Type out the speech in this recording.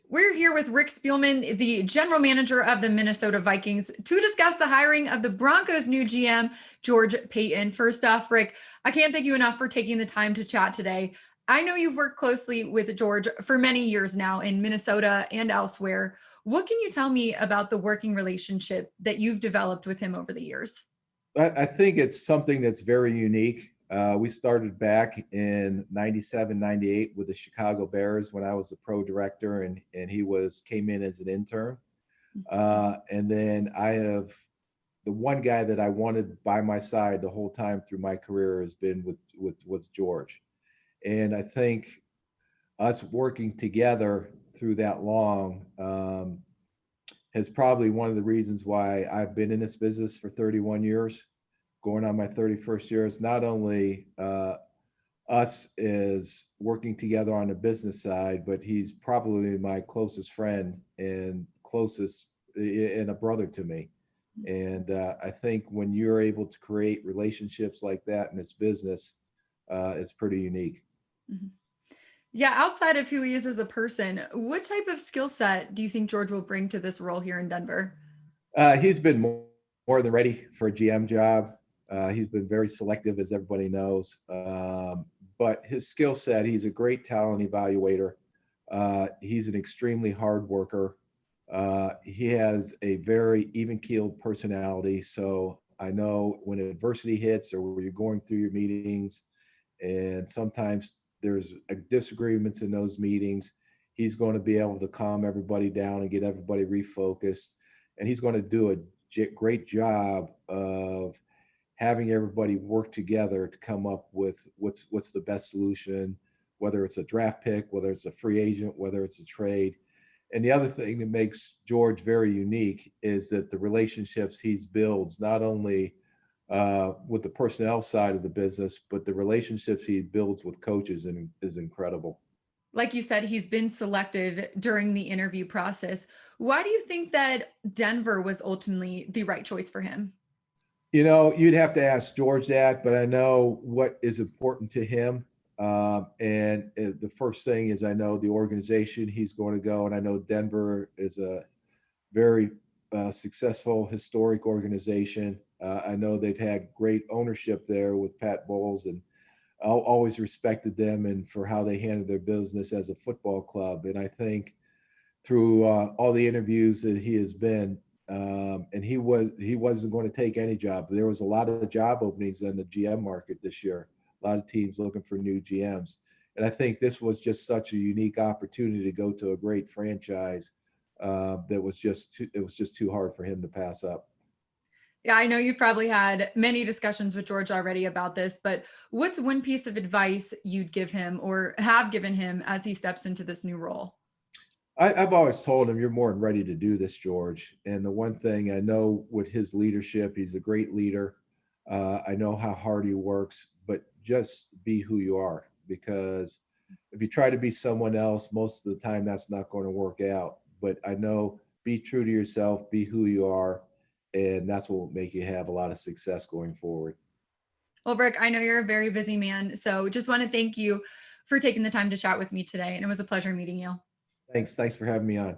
We're here with Rick Spielman, the general manager of the Minnesota Vikings, to discuss the hiring of the Broncos' new GM, George Paton. First off, Rick, I can't thank you enough for taking the time to chat today. I know you've worked closely with George for many years now in Minnesota and elsewhere. What can you tell me about the working relationship that you've developed with him over the years? I think it's something that's very unique. We started back in 97, 98 with the Chicago Bears when I was the pro director and he came in as an intern. And then I have the one guy that I wanted by my side the whole time through my career has been with George. And I think us working together through that long is probably one of the reasons why I've been in this business for 31 years, going on my 31st year. It's not only us is working together on the business side, but he's probably my closest friend and a brother to me. And I think when you're able to create relationships like that in this business, it's pretty unique. Mm-hmm. Yeah, outside of who he is as a person, what type of skill set do you think George will bring to this role here in Denver? He's been more than ready for a GM job. He's been very selective, as everybody knows. But his skill set, he's a great talent evaluator. He's an extremely hard worker. He has a very even-keeled personality. So I know when adversity hits or when you're going through your meetings, and sometimes there's disagreements in those meetings, he's going to be able to calm everybody down and get everybody refocused. And he's going to do a great job of having everybody work together to come up with what's the best solution, whether it's a draft pick, whether it's a free agent, whether it's a trade. And the other thing that makes George very unique is that the relationships he builds, not only with the personnel side of the business, but the relationships he builds with coaches is incredible. Like you said, he's been selective during the interview process. Why do you think that Denver was ultimately the right choice for him? You know, you'd have to ask George that, but I know what is important to him. And the first thing is I know the organization he's going to go, and I know Denver is a very successful historic organization. I know they've had great ownership there with Pat Bowles, and I always respected them and for how they handled their business as a football club. And I think through all the interviews that he has been, and he wasn't going to take any job. There was a lot of job openings in the GM market this year. A lot of teams looking for new GMs, and I think this was just such a unique opportunity to go to a great franchise that was just too hard for him to pass up. Yeah, I know you've probably had many discussions with George already about this, but what's one piece of advice you'd give him or have given him as he steps into this new role? I've always told him, you're more than ready to do this, George. And the one thing I know with his leadership, he's a great leader. I know how hard he works, but just be who you are, because if you try to be someone else, most of the time that's not going to work out. But I know, be true to yourself, be who you are, and that's what will make you have a lot of success going forward. Well, Rick, I know you're a very busy man, so just want to thank you for taking the time to chat with me today. And it was a pleasure meeting you. Thanks for having me on.